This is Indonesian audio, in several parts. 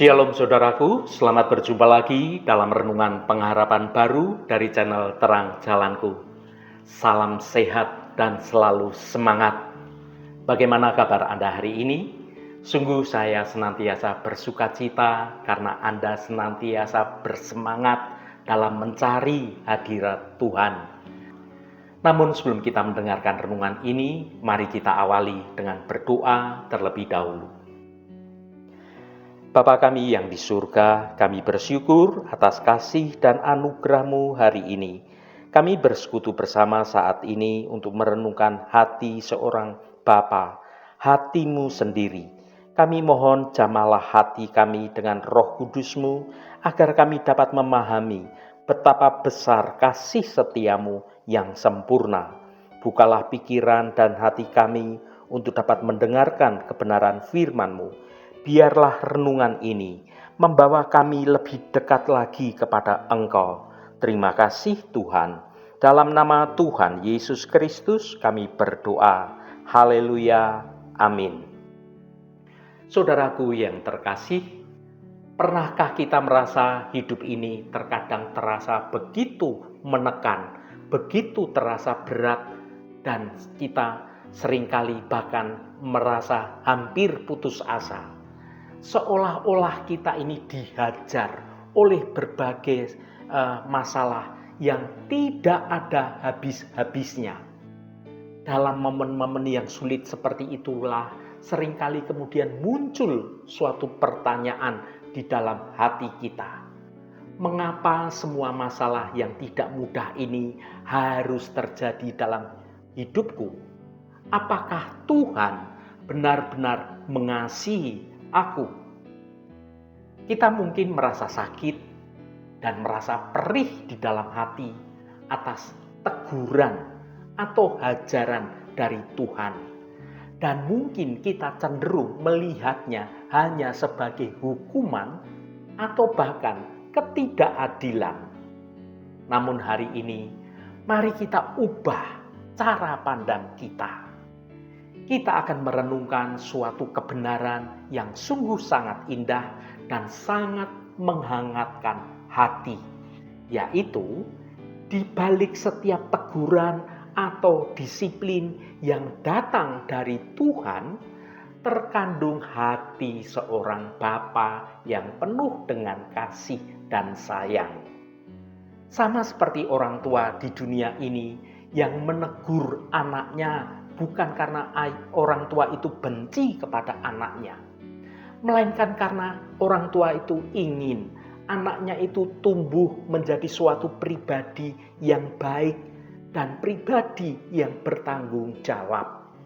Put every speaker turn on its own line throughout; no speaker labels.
Shalom saudaraku, selamat berjumpa lagi dalam renungan pengharapan baru dari channel Terang Jalanku. Salam sehat dan selalu semangat. Bagaimana kabar Anda hari ini? Sungguh saya senantiasa bersukacita karena Anda senantiasa bersemangat dalam mencari hadirat Tuhan. Namun sebelum kita mendengarkan renungan ini, mari kita awali dengan berdoa terlebih dahulu. Bapa kami yang di surga, kami bersyukur atas kasih dan anugerah-Mu hari ini. Kami bersekutu bersama saat ini untuk merenungkan hati seorang Bapa, hati-Mu sendiri. Kami mohon jamalah hati kami dengan Roh Kudus-Mu, agar kami dapat memahami betapa besar kasih setia-Mu yang sempurna. Bukalah pikiran dan hati kami untuk dapat mendengarkan kebenaran firman-Mu. Biarlah renungan ini membawa kami lebih dekat lagi kepada Engkau. Terima kasih Tuhan. Dalam nama Tuhan Yesus Kristus kami berdoa. Haleluya. Amin. Saudaraku yang terkasih, pernahkah kita merasa hidup ini terkadang terasa begitu menekan, begitu terasa berat, dan kita seringkali bahkan merasa hampir putus asa? Seolah-olah kita ini dihajar oleh berbagai masalah yang tidak ada habis-habisnya. Dalam momen-momen yang sulit seperti itulah seringkali kemudian muncul suatu pertanyaan di dalam hati kita. Mengapa semua masalah yang tidak mudah ini harus terjadi dalam hidupku? Apakah Tuhan benar-benar mengasihi aku? Kita mungkin merasa sakit dan merasa perih di dalam hati atas teguran atau hajaran dari Tuhan. Dan mungkin kita cenderung melihatnya hanya sebagai hukuman atau bahkan ketidakadilan. Namun hari ini, mari kita ubah cara pandang kita. Kita akan merenungkan suatu kebenaran yang sungguh sangat indah dan sangat menghangatkan hati, yaitu di balik setiap teguran atau disiplin yang datang dari Tuhan, terkandung hati seorang Bapa yang penuh dengan kasih dan sayang. Sama seperti orang tua di dunia ini yang menegur anaknya bukan karena orang tua itu benci kepada anaknya, melainkan karena orang tua itu ingin anaknya itu tumbuh menjadi suatu pribadi yang baik dan pribadi yang bertanggung jawab.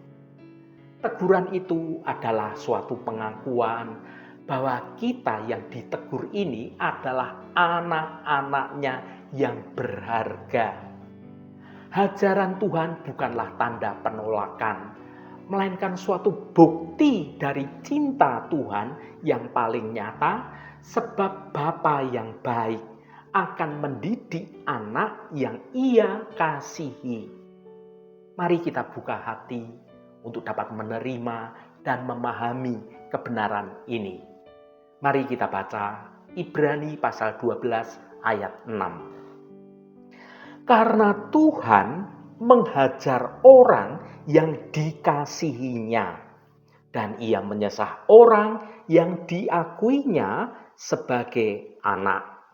Teguran itu adalah suatu pengakuan bahwa kita yang ditegur ini adalah anak-anaknya yang berharga. Hajaran Tuhan bukanlah tanda penolakan, melainkan suatu bukti dari cinta Tuhan yang paling nyata, sebab Bapa yang baik akan mendidik anak yang Ia kasihi. Mari kita buka hati untuk dapat menerima dan memahami kebenaran ini. Mari kita baca Ibrani pasal 12 ayat 6. Karena Tuhan menghajar orang yang dikasihinya, dan Ia menyesah orang yang diakuinya sebagai anak.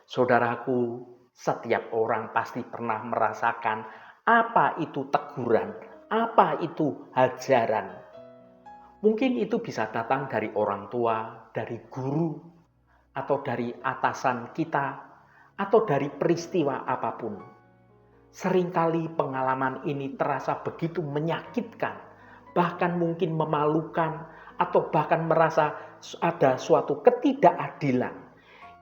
Saudaraku, setiap orang pasti pernah merasakan apa itu teguran, apa itu hajaran. Mungkin itu bisa datang dari orang tua, dari guru, atau dari atasan kita, atau dari peristiwa apapun. Seringkali pengalaman ini terasa begitu menyakitkan, bahkan mungkin memalukan, atau bahkan merasa ada suatu ketidakadilan.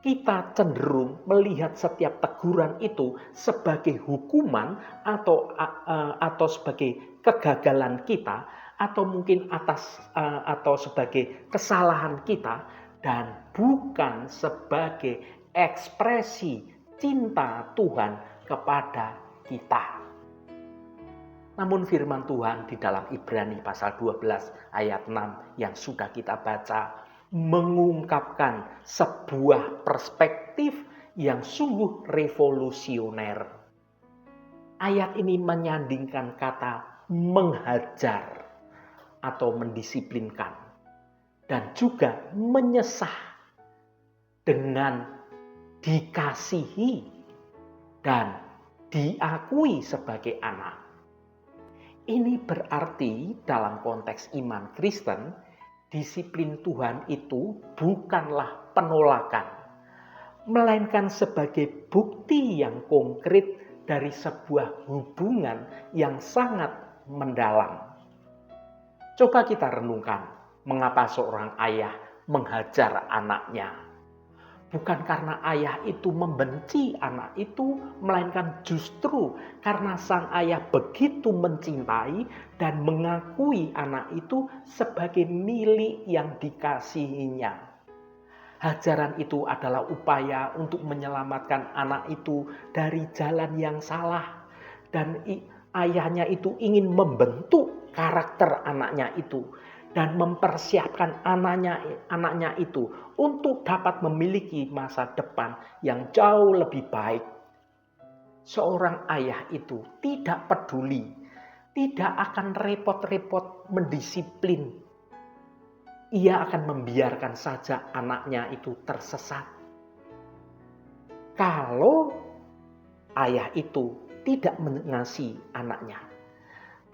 Kita cenderung melihat setiap teguran itu sebagai hukuman atau sebagai kegagalan kita, atau mungkin atau sebagai kesalahan kita, dan bukan sebagai ekspresi cinta Tuhan kepada kita. Namun firman Tuhan di dalam Ibrani pasal 12 ayat 6 yang sudah kita baca mengungkapkan sebuah perspektif yang sungguh revolusioner. Ayat ini menyandingkan kata menghajar atau mendisiplinkan dan juga menyesah dengan dikasihi dan diakui sebagai anak. Ini berarti dalam konteks iman Kristen, disiplin Tuhan itu bukanlah penolakan, melainkan sebagai bukti yang konkret dari sebuah hubungan yang sangat mendalam. Coba kita renungkan, mengapa seorang ayah menghajar anaknya. Bukan karena ayah itu membenci anak itu, melainkan justru karena sang ayah begitu mencintai dan mengakui anak itu sebagai milik yang dikasihinya. Hajaran itu adalah upaya untuk menyelamatkan anak itu dari jalan yang salah. Dan ayahnya itu ingin membentuk karakter anaknya itu dan mempersiapkan anaknya itu untuk dapat memiliki masa depan yang jauh lebih baik. Seorang ayah itu tidak peduli, tidak akan repot-repot mendisiplin. Ia akan membiarkan saja anaknya itu tersesat. Kalau ayah itu tidak mengasihi anaknya,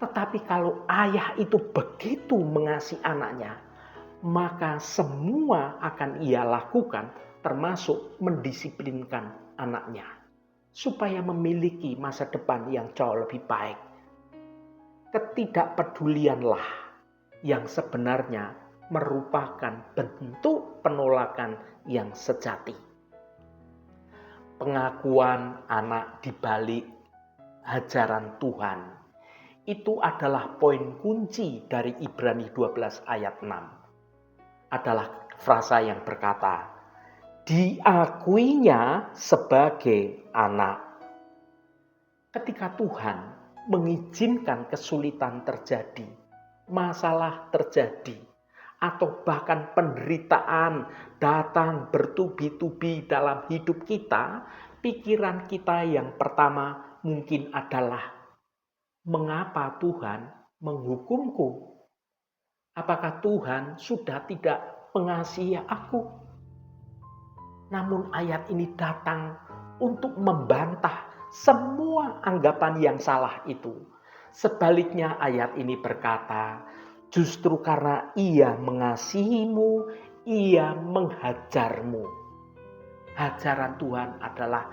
tetapi kalau ayah itu begitu mengasihi anaknya, maka semua akan ia lakukan termasuk mendisiplinkan anaknya supaya memiliki masa depan yang jauh lebih baik. Ketidakpedulianlah yang sebenarnya merupakan bentuk penolakan yang sejati. Pengakuan anak di balik hajaran Tuhan itu adalah poin kunci dari Ibrani 12 ayat 6. Adalah frasa yang berkata, diakuinya sebagai anak. Ketika Tuhan mengizinkan kesulitan terjadi, masalah terjadi, atau bahkan penderitaan datang bertubi-tubi dalam hidup kita, pikiran kita yang pertama mungkin adalah, mengapa Tuhan menghukumku? Apakah Tuhan sudah tidak mengasihi aku? Namun ayat ini datang untuk membantah semua anggapan yang salah itu. Sebaliknya ayat ini berkata, justru karena ia mengasihimu, ia menghajarmu. Hajaran Tuhan adalah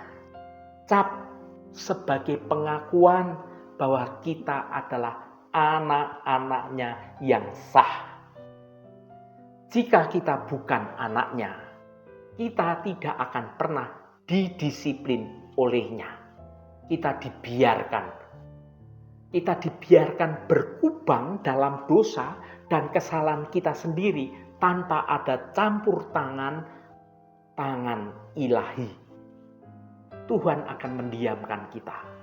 cap sebagai pengakuan bahwa kita adalah anak-anaknya yang sah. Jika kita bukan anaknya, kita tidak akan pernah didisiplin olehnya. Kita dibiarkan berkubang dalam dosa dan kesalahan kita sendiri tanpa ada campur tangan ilahi. Tuhan akan mendiamkan kita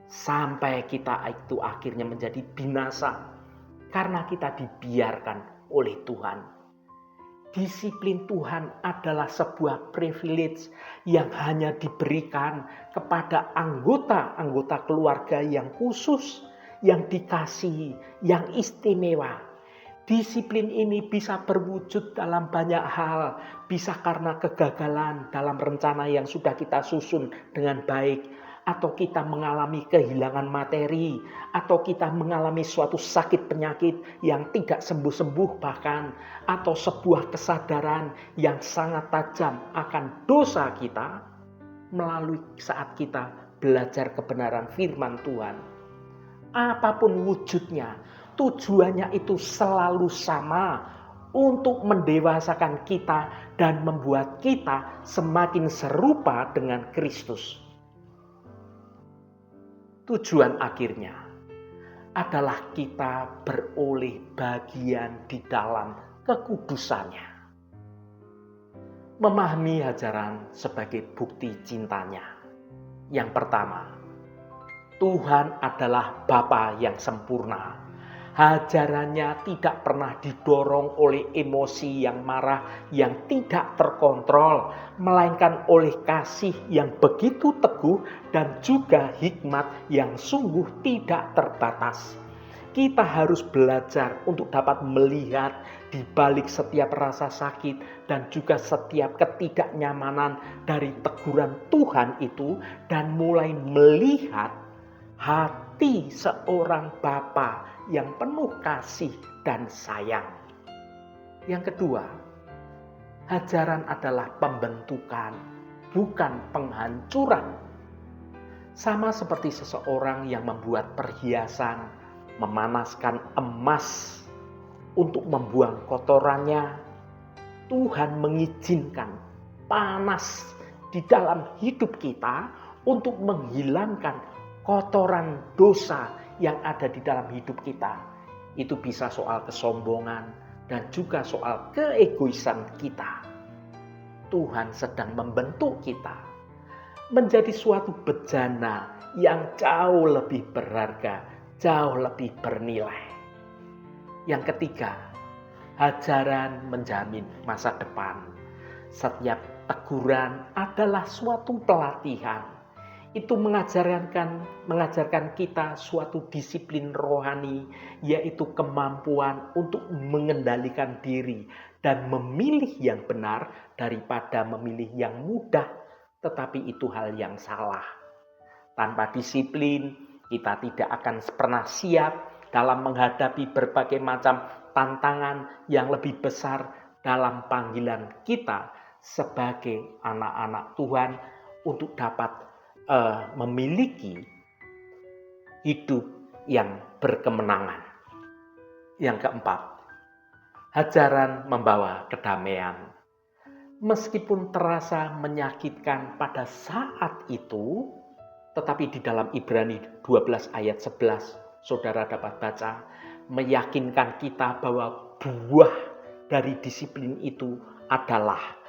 sampai kita itu akhirnya menjadi binasa karena kita dibiarkan oleh Tuhan. Disiplin Tuhan adalah sebuah privilege yang hanya diberikan kepada anggota-anggota keluarga yang khusus, yang dikasihi, yang istimewa. Disiplin ini bisa berwujud dalam banyak hal, bisa karena kegagalan dalam rencana yang sudah kita susun dengan baik, atau kita mengalami kehilangan materi, atau kita mengalami suatu sakit penyakit yang tidak sembuh-sembuh bahkan, atau sebuah kesadaran yang sangat tajam akan dosa kita melalui saat kita belajar kebenaran firman Tuhan. Apapun wujudnya, tujuannya itu selalu sama, untuk mendewasakan kita dan membuat kita semakin serupa dengan Kristus. Tujuan akhirnya adalah kita beroleh bagian di dalam kekudusannya. Memahami hajaran sebagai bukti cintanya. Yang pertama, Tuhan adalah Bapa yang sempurna. Hajarannya tidak pernah didorong oleh emosi yang marah, yang tidak terkontrol, melainkan oleh kasih yang begitu teguh dan juga hikmat yang sungguh tidak terbatas. Kita harus belajar untuk dapat melihat di balik setiap rasa sakit dan juga setiap ketidaknyamanan dari teguran Tuhan itu, dan mulai melihat hati seorang bapa yang penuh kasih dan sayang. Yang kedua, hajaran adalah pembentukan, bukan penghancuran. Sama seperti seseorang yang membuat perhiasan, memanaskan emas untuk membuang kotorannya, Tuhan mengizinkan panas di dalam hidup kita untuk menghilangkan kotoran dosa yang ada di dalam hidup kita. Itu bisa soal kesombongan dan juga soal keegoisan kita. Tuhan sedang membentuk kita menjadi suatu bejana yang jauh lebih berharga, jauh lebih bernilai. Yang ketiga, hajaran menjamin masa depan. Setiap teguran adalah suatu pelatihan. Itu mengajarkan kita suatu disiplin rohani, yaitu kemampuan untuk mengendalikan diri dan memilih yang benar daripada memilih yang mudah, tetapi itu hal yang salah. Tanpa disiplin, kita tidak akan pernah siap dalam menghadapi berbagai macam tantangan yang lebih besar dalam panggilan kita sebagai anak-anak Tuhan untuk dapat memiliki hidup yang berkemenangan. Yang keempat, hajaran membawa kedamaian. Meskipun terasa menyakitkan pada saat itu, tetapi di dalam Ibrani 12 ayat 11, saudara dapat baca, meyakinkan kita bahwa buah dari disiplin itu adalah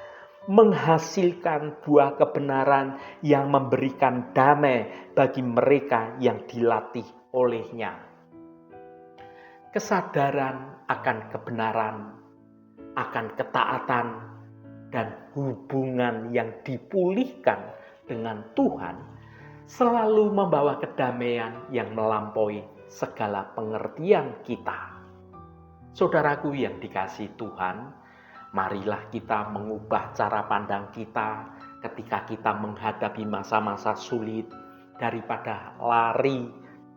menghasilkan buah kebenaran yang memberikan damai bagi mereka yang dilatih olehnya. Kesadaran akan kebenaran, akan ketaatan, dan hubungan yang dipulihkan dengan Tuhan selalu membawa kedamaian yang melampaui segala pengertian kita. Saudaraku yang dikasihi Tuhan, marilah kita mengubah cara pandang kita ketika kita menghadapi masa-masa sulit. Daripada lari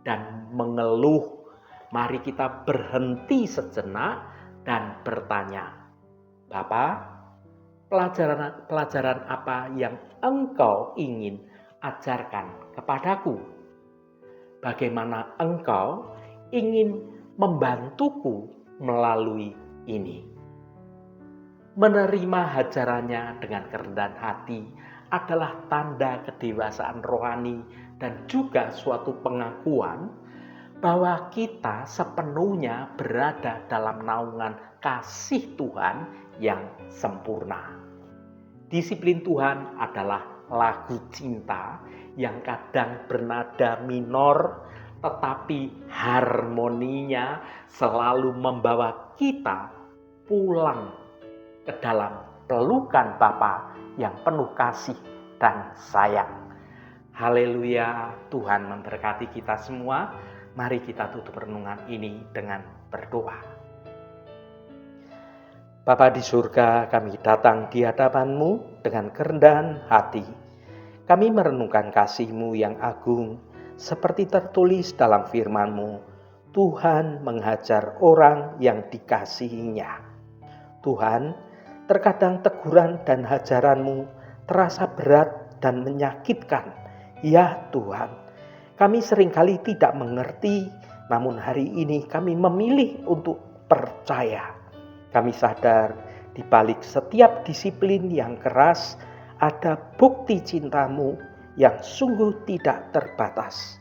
dan mengeluh, mari kita berhenti sejenak dan bertanya, Bapa, pelajaran apa yang Engkau ingin ajarkan kepadaku? Bagaimana Engkau ingin membantuku melalui ini? Menerima hajarannya dengan kerendahan hati adalah tanda kedewasaan rohani dan juga suatu pengakuan bahwa kita sepenuhnya berada dalam naungan kasih Tuhan yang sempurna. Disiplin Tuhan adalah lagu cinta yang kadang bernada minor, tetapi harmoninya selalu membawa kita pulang ke dalam pelukan Bapa yang penuh kasih dan sayang. Haleluya, Tuhan memberkati kita semua. Mari kita tutup renungan ini dengan berdoa. Bapa di surga, kami datang di hadapan-Mu dengan kerendahan hati. Kami merenungkan kasih-Mu yang agung, seperti tertulis dalam firman-Mu. Tuhan menghajar orang yang dikasihinya. Tuhan, terkadang teguran dan hajaran-Mu terasa berat dan menyakitkan. Ya Tuhan, kami seringkali tidak mengerti, namun hari ini kami memilih untuk percaya. Kami sadar di balik setiap disiplin yang keras ada bukti cinta-Mu yang sungguh tidak terbatas.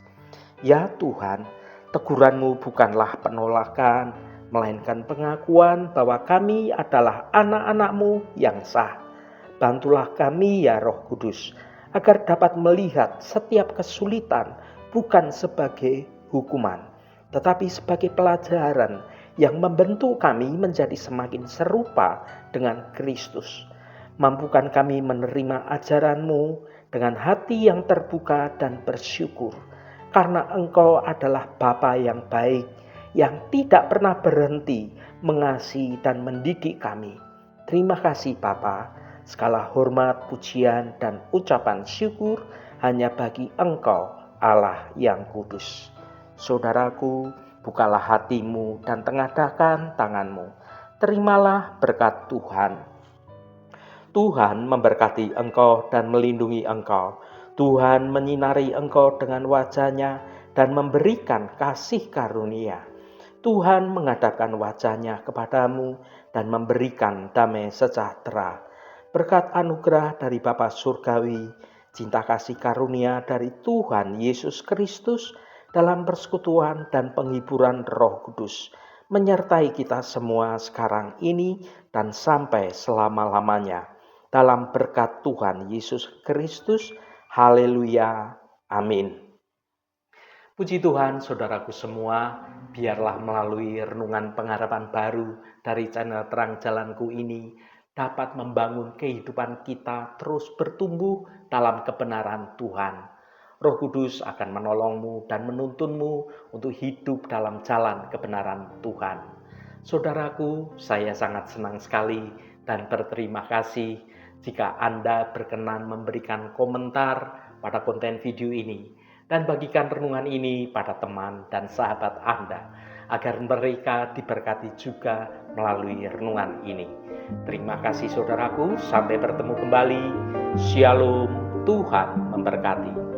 Ya Tuhan, teguran-Mu bukanlah penolakan, melainkan pengakuan bahwa kami adalah anak-anak-Mu yang sah. Bantulah kami ya Roh Kudus, agar dapat melihat setiap kesulitan bukan sebagai hukuman, tetapi sebagai pelajaran yang membentuk kami menjadi semakin serupa dengan Kristus. Mampukan kami menerima ajaran-Mu dengan hati yang terbuka dan bersyukur, karena Engkau adalah Bapa yang baik, yang tidak pernah berhenti mengasihi dan mendidik kami. Terima kasih Bapa, segala hormat, pujian, dan ucapan syukur hanya bagi Engkau, Allah yang kudus. Saudaraku, bukalah hatimu dan tengadahkan tanganmu. Terimalah berkat Tuhan. Tuhan memberkati engkau dan melindungi engkau. Tuhan menyinari engkau dengan wajah-Nya dan memberikan kasih karunia. Tuhan menghadapkan wajah-Nya kepadamu dan memberikan damai sejahtera. Berkat anugerah dari Bapa Surgawi, cinta kasih karunia dari Tuhan Yesus Kristus dalam persekutuan dan penghiburan Roh Kudus menyertai kita semua sekarang ini dan sampai selama-lamanya. Dalam berkat Tuhan Yesus Kristus, haleluya, amin. Puji Tuhan, saudaraku semua, biarlah melalui renungan pengharapan baru dari channel Terang Jalanku ini dapat membangun kehidupan kita terus bertumbuh dalam kebenaran Tuhan. Roh Kudus akan menolongmu dan menuntunmu untuk hidup dalam jalan kebenaran Tuhan. Saudaraku, saya sangat senang sekali dan berterima kasih jika Anda berkenan memberikan komentar pada konten video ini dan bagikan renungan ini pada teman dan sahabat Anda agar mereka diberkati juga melalui renungan ini. Terima kasih saudaraku, sampai bertemu kembali. Shalom, Tuhan memberkati.